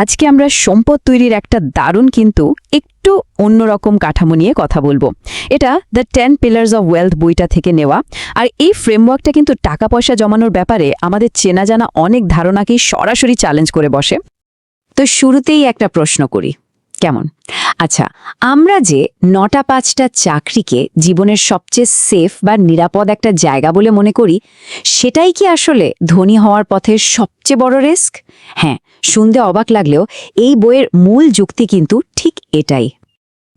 আজকে আমরা সম্পদ তৈরির একটা দারুণ কিন্তু একটু অন্যরকম কাঠামো নিয়ে কথা বলবো। এটা দ্য 10 পিলার্স অফ ওয়েলথ বইটা থেকে নেওয়া। আর এই ফ্রেমওয়ার্কটা কিন্তু টাকা পয়সা জমানোর ব্যাপারে আমাদের চেনা জানা অনেক ধারণাকেই সরাসরি চ্যালেঞ্জ করে বসে। তো শুরুতেই একটা প্রশ্ন করি, কেমন? আচ্ছা, আমরা যে ৯টা-৫টা চাকরিকে জীবনের সবচেয়ে সেফ বা নিরাপদ একটা জায়গা বলে মনে করি, সেটাই কি আসলে ধনী হওয়ার পথের সবচেয়ে বড় রিস্ক? হ্যাঁ, শুনতে অবাক লাগলেও এই বইয়ের মূল যুক্তি কিন্তু ঠিক এটাই।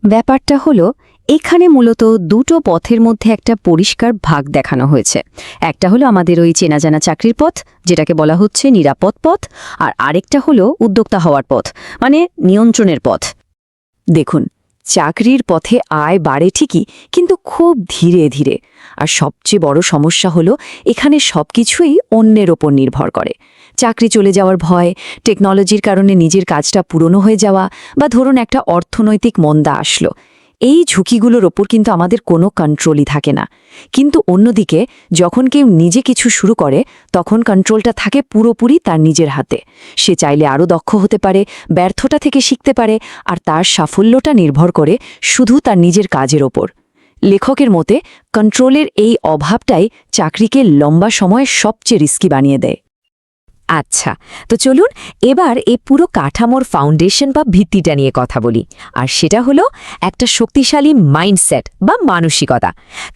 ব্যাপারটা হলো, এখানে মূলত দুটো পথের মধ্যে একটা পরিষ্কার ভাগ দেখানো হয়েছে। একটা হলো আমাদের ওই চেনাজানা চাকরির পথ, যেটাকে বলা হচ্ছে নিরাপদ পথ, আর আরেকটা হলো উদ্যোক্তা হওয়ার পথ, মানে নিয়ন্ত্রণের পথ। দেখুন, চাকরির পথে আয় বাড়ে ঠিকই, কিন্তু খুব ধীরে ধীরে। আর সবচেয়ে বড় সমস্যা হলো এখানে সবকিছুই অন্যের ওপর নির্ভর করে। চাকরি চলে যাওয়ার ভয়, টেকনোলজির কারণে নিজের কাজটা পুরনো হয়ে যাওয়া, বা ধরুন একটা অর্থনৈতিক মন্দা আসলো, এই ঝুঁকিগুলোর ওপর কিন্তু আমাদের কোনো কন্ট্রোলই থাকে না। কিন্তু অন্যদিকে যখন কেউ নিজে কিছু শুরু করে, তখন কন্ট্রোলটা থাকে পুরোপুরি তার নিজের হাতে। সে চাইলে আরও দক্ষ হতে পারে, ব্যর্থতা থেকে শিখতে পারে, আর তার সাফল্যটা নির্ভর করে শুধু তার নিজের কাজের ওপর। লেখকের মতে কন্ট্রোলের এই অভাবটাই চাকরিকে লম্বা সময়ে সবচেয়ে রিস্কি বানিয়ে দেয়। আচ্ছা, তো চলুন এবার এই পুরো কাঠামোর ফাউন্ডেশন বা ভিত্তিটা নিয়ে কথা বলি। আর সেটা হলো একটা শক্তিশালী মাইন্ডসেট বা মানসিকতা।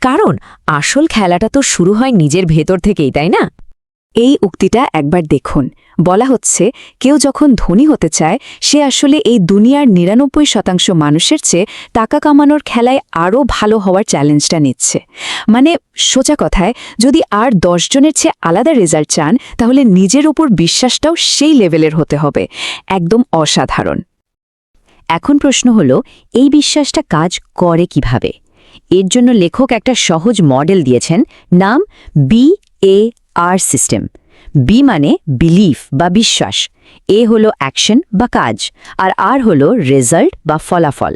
কারণ আসল খেলাটা তো শুরু হয় নিজের ভেতর থেকেই, তাই না? এই উক্তিটা একবার দেখুন। বলা হচ্ছে, কেউ যখন ধনী হতে চায়, সে আসলে এই দুনিয়ার ৯৯% মানুষের চেয়ে টাকা কামানোর খেলায় আরও ভালো হওয়ার চ্যালেঞ্জটা নিচ্ছে। মানে সোজা কথায়, যদি আর ১০ জনের চেয়ে আলাদা রেজাল্ট চান, তাহলে নিজের উপর বিশ্বাসটাও সেই লেভেলের হতে হবে, একদম অসাধারণ। এখন প্রশ্ন হলো, এই বিশ্বাসটা কাজ করে কিভাবে? এর জন্য লেখক একটা সহজ মডেল দিয়েছেন, নাম BAR সিস্টেম। বি মানে বিলিফ বা বিশ্বাস, এ হলো অ্যাকশন বা কাজ, আর আর হলো রেজাল্ট বা ফলাফল।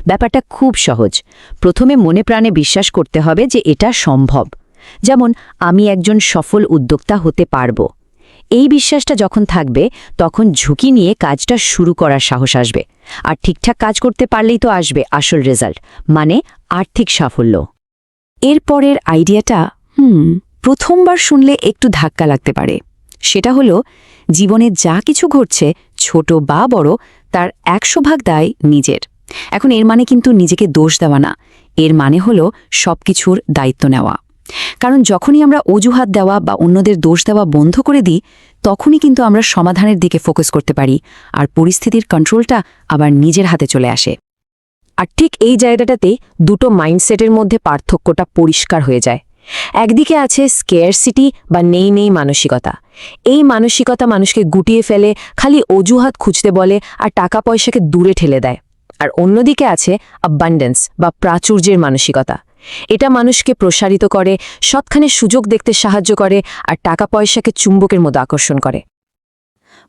ব্যাপারটা খুব সহজ। প্রথমে মনে প্রাণে বিশ্বাস করতে হবে যে এটা সম্ভব। যেমন, আমি একজন সফল উদ্যোক্তা হতে পারব। এই বিশ্বাসটা যখন থাকবে, তখন ঝুঁকি নিয়ে কাজটা শুরু করার সাহস আসবে। আর ঠিকঠাক কাজ করতে পারলেই তো আসবে আসল রেজাল্ট, মানে আর্থিক সাফল্য। এরপরের আইডিয়াটা প্রথমবার শুনলে একটু ধাক্কা লাগতে পারে। সেটা হলো, জীবনে যা কিছু ঘটছে, ছোট বা বড়, তার ১০০% দায় নিজের। এখন এর মানে কিন্তু নিজেকে দোষ দেওয়া না, এর মানে হলো সবকিছুর দায়িত্ব নেওয়া। কারণ যখনই আমরা অজুহাত দেওয়া বা অন্যদের দোষ দেওয়া বন্ধ করে দিই, তখনই কিন্তু আমরা সমাধানের দিকে ফোকাস করতে পারি, আর পরিস্থিতির কন্ট্রোলটা আবার নিজের হাতে চলে আসে। আর ঠিক এই জায়গাটাতে দুটো মাইন্ডসেটের মধ্যে পার্থক্যটা পরিষ্কার হয়ে যায়। একদিকে আছে স্কেয়ারসিটি বা নেই নেই মানসিকতা। এই মানসিকতা মানুষকে গুটিয়ে ফেলে, খালি অজুহাত খুঁজতে বলে, আর টাকা পয়সাকে দূরে ঠেলে দেয়। আর অন্যদিকে আছে অ্যাবান্ডেন্স বা প্রাচুর্যের মানসিকতা। এটা মানুষকে প্রসারিত করে, সৎখানে সুযোগ দেখতে সাহায্য করে, আর টাকা পয়সাকে চুম্বকের মতো আকর্ষণ করে।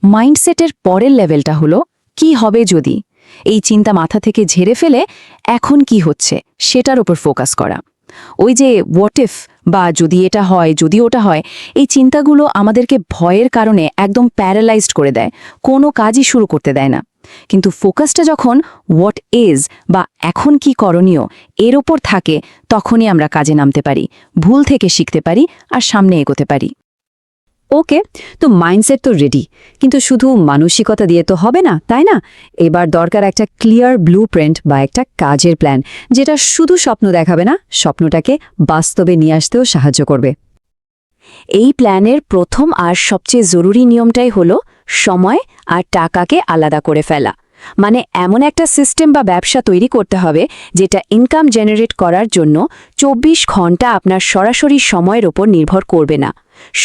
মাইন্ডসেটের পরের লেভেলটা হলো, কি হবে যদি? এই চিন্তা মাথা থেকে ঝেড়ে ফেলে এখন কি হচ্ছে সেটার উপর ফোকাস করা। ওই যে হোয়াট ইফ বা যদি এটা হয়, যদি ওটা হয়, এই চিন্তাগুলো আমাদেরকে ভয়ের কারণে একদম প্যারালাইজড করে দেয়, কোনো কাজই শুরু করতে দেয় না। কিন্তু ফোকাসটা যখন হোয়াট ইজ বা এখন কি করণীয় এর ওপর থাকে, তখনই আমরা কাজে নামতে পারি, ভুল থেকে শিখতে পারি, আর সামনে এগোতে পারি। ওকে, তো মাইন্ডসেট তো রেডি, কিন্তু শুধু মানসিকতা দিয়ে তো হবে না, তাই না? এবার দরকার একটা ক্লিয়ার ব্লুপ্রিন্ট বা একটা কাজের প্ল্যান, যেটা শুধু স্বপ্ন দেখাবে না, স্বপ্নটাকে বাস্তবে নিয়ে আসতেও সাহায্য করবে। এই প্ল্যানের প্রথম আর সবচেয়ে জরুরি নিয়মটাই হলো সময় আর টাকাকে আলাদা করে ফেলা। মানে এমন একটা সিস্টেম বা ব্যবসা তৈরি করতে হবে, যেটা ইনকাম জেনারেট করার জন্য ২৪ ঘন্টা আপনার সরাসরি সময়ের ওপর নির্ভর করবে না।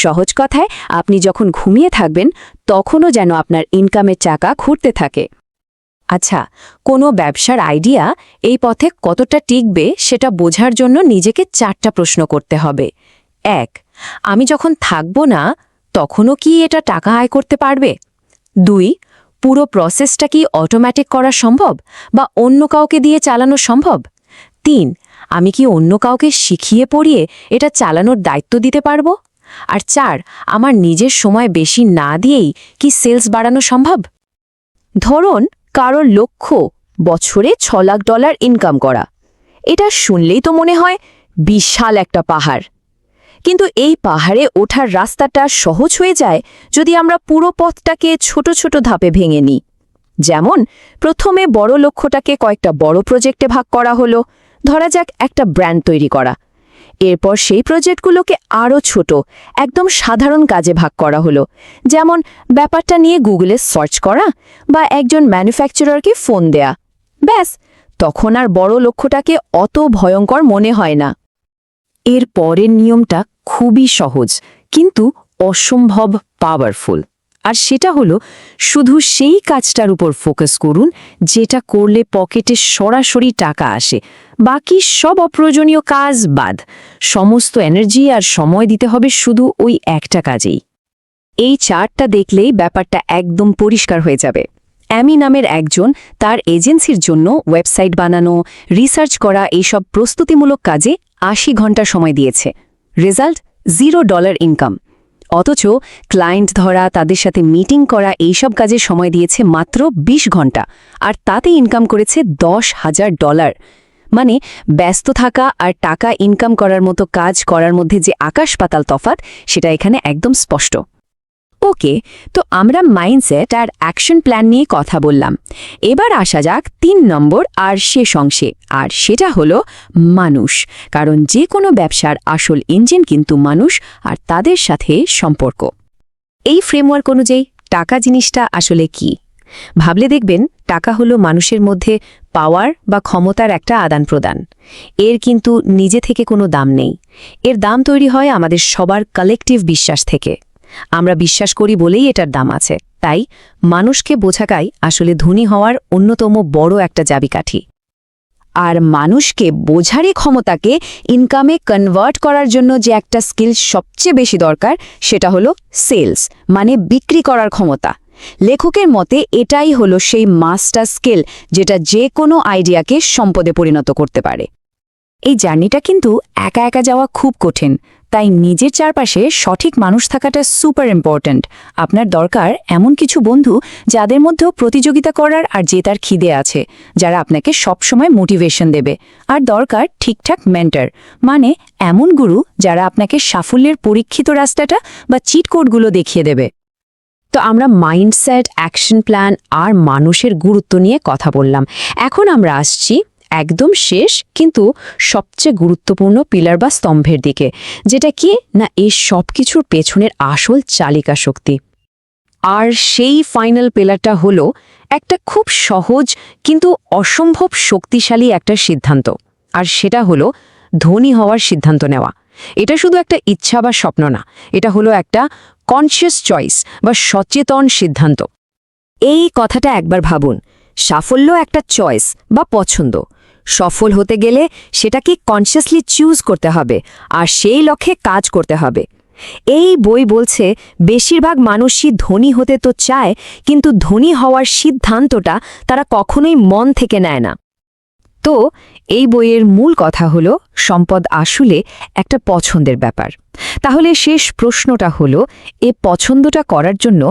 সহজ কথায়, আপনি যখন ঘুমিয়ে থাকবেন, তখনও যেন আপনার ইনকামের চাকা ঘুরতে থাকে। আচ্ছা, কোনো ব্যবসার আইডিয়া এই পথে কতটা টিকবে সেটা বোঝার জন্য নিজেকে ৪টা প্রশ্ন করতে হবে। ১. আমি যখন থাকব না, তখনও কি এটা টাকা আয় করতে পারবে? ২. পুরো প্রসেসটা কি অটোমেটিক করা সম্ভব, বা অন্য কাউকে দিয়ে চালানো সম্ভব? ৩. আমি কি অন্য কাউকে শিখিয়ে পড়িয়ে এটা চালানোর দায়িত্ব দিতে পারবো? আর ৪. আমার নিজের সময় বেশি না দিয়েই কি সেলস বাড়ানো সম্ভব? ধরুন কারোর লক্ষ্য বছরে $6 লাখ ইনকাম করা। এটা শুনলেই তো মনে হয় বিশাল একটা পাহাড়। কিন্তু এই পাহাড়ে ওঠার রাস্তাটা সহজ হয়ে যায় যদি আমরা পুরো পথটাকে ছোট ছোট ধাপে ভেঙে নিই। যেমন প্রথমে বড় লক্ষ্যটাকে কয়েকটা বড় প্রজেক্টে ভাগ করা হলো, ধরা যাক একটা ব্র্যান্ড তৈরি করা। এরপর সেই প্রজেক্টগুলোকে আরও ছোট, একদম সাধারণ কাজে ভাগ করা হলো, যেমন ব্যাপারটা নিয়ে গুগলে সার্চ করা বা একজন ম্যানুফ্যাকচারারকে ফোন দেয়া। ব্যাস, তখন আর বড় লক্ষ্যটাকে অত ভয়ঙ্কর মনে হয় না। এর পরের নিয়মটা খুবই সহজ কিন্তু অসম্ভব পাওয়ারফুল, আর সেটা হলো শুধু সেই কাজটার উপর ফোকাস করুন যেটা করলে পকেটে সরাসরি টাকা আসে। বাকি সব অপ্রয়োজনীয় কাজ বাদ। সমস্ত এনার্জি আর সময় দিতে হবে শুধু ওই একটা কাজেই। এই চার্টটা দেখলেই ব্যাপারটা একদম পরিষ্কার হয়ে যাবে। অ্যামি নামের একজন তার এজেন্সির জন্য ওয়েবসাইট বানানো, রিসার্চ করা, এইসব প্রস্তুতিমূলক কাজে 80 ঘন্টা সময় দিয়েছে। Result $0 income. অথচ ক্লায়েন্ট ধরা, তাদের সাথে মিটিং করা, এইসব কাজে সময় দিয়েছে মাত্র 20 ঘন্টা, আর তাতে ইনকাম করেছে $10,000। মানে ব্যস্ত থাকা আর টাকা ইনকাম করার মতো কাজ করার মধ্যে যে আকাশ পাতাল তফাৎ, সেটা এখানে একদম স্পষ্ট। ওকে, তো আমরা মাইন্ডসেট আর অ্যাকশন প্ল্যান নিয়ে কথা বললাম। এবার আসা যাক 3 নম্বর আর শেষ অংশে, আর সেটা হলো মানুষ। কারণ যে কোনো ব্যবসার আসল ইঞ্জিন কিন্তু মানুষ আর তাদের সাথে সম্পর্ক। এই ফ্রেমওয়ার্ক অনুযায়ী টাকা জিনিসটা আসলে কি? ভাবলে দেখবেন টাকা হলো মানুষের মধ্যে পাওয়ার বা ক্ষমতার একটা আদান প্রদান। এর কিন্তু নিজে থেকে কোনো দাম নেই। এর দাম তৈরি হয় আমাদের সবার কালেকটিভ বিশ্বাস থেকে। আমরা বিশ্বাস করি বলেই এটার দাম আছে। তাই মানুষকে বোঝাকাই আসলে ধনী হওয়ার অন্যতম বড় একটা চাবিকাঠি। আর মানুষকে বোঝারই ক্ষমতাকে ইনকামে কনভার্ট করার জন্য যে একটা স্কিল সবচেয়ে বেশি দরকার, সেটা হলো সেলস, মানে বিক্রি করার ক্ষমতা। লেখকের মতে এটাই হলো সেই মাস্টার স্কিল যেটা যে কোনো আইডিয়াকে সম্পদে পরিণত করতে পারে। এই জার্নিটা কিন্তু একা একা যাওয়া খুব কঠিন, তাই নিজের চারপাশে সঠিক মানুষ থাকাটা সুপার ইম্পর্ট্যান্ট। আপনার দরকার এমন কিছু বন্ধু যাদের মধ্যেও প্রতিযোগিতা করার আর জেতার খিদে আছে, যারা আপনাকে সবসময় মোটিভেশন দেবে। আর দরকার ঠিকঠাক মেন্টর, মানে এমন গুরু যারা আপনাকে সাফল্যের পরীক্ষিত রাস্তাটা বা চিট কোডগুলো দেখিয়ে দেবে। তো আমরা মাইন্ডসেট, অ্যাকশন প্ল্যান আর মানুষের গুরুত্ব নিয়ে কথা বললাম। এখন আমরা আসছি একদম শেষ কিন্তু সবচেয়ে গুরুত্বপূর্ণ পিলার বা স্তম্ভের দিকে, যেটা কি না এই সব কিছুর পেছনের আসল চালিকা শক্তি। আর সেই ফাইনাল পিলারটা হলো একটা খুব সহজ কিন্তু অসম্ভব শক্তিশালী একটা সিদ্ধান্ত, আর সেটা হলো ধনী হওয়ার সিদ্ধান্ত নেওয়া। এটা শুধু একটা ইচ্ছা বা স্বপ্ন না, এটা হলো একটা কনসিয়াস চয়েস বা সচেতন সিদ্ধান্ত। এই কথাটা একবার ভাবুন, সাফল্য একটা চয়েস বা পছন্দ। সফল হতে গেলে সেটাকে কনসিয়াসলি চুজ করতে হবে আর সেই লক্ষ্যে কাজ করতে হবে। এই বই বলছে বেশিরভাগ মানুষই ধনী হতে তো চায়, কিন্তু ধনী হওয়ার সিদ্ধান্তটা তারা কখনোই মন থেকে নেয় না। তো এই বইয়ের মূল কথা হলো সম্পদ আসলে একটা পছন্দের ব্যাপার। তাহলে শেষ প্রশ্নটা হলো, এ পছন্দটা করার জন্য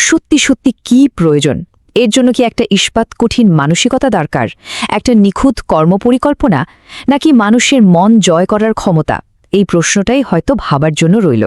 সত্যি সত্যি কি প্রয়োজন? এর জন্য কি একটা ইস্পাত কঠিন মানসিকতা দরকার, একটা নিখুঁত কর্মপরিকল্পনা, নাকি মানুষের মন জয় করার ক্ষমতা? এই প্রশ্নটাই হয়তো ভাবার জন্য রইল।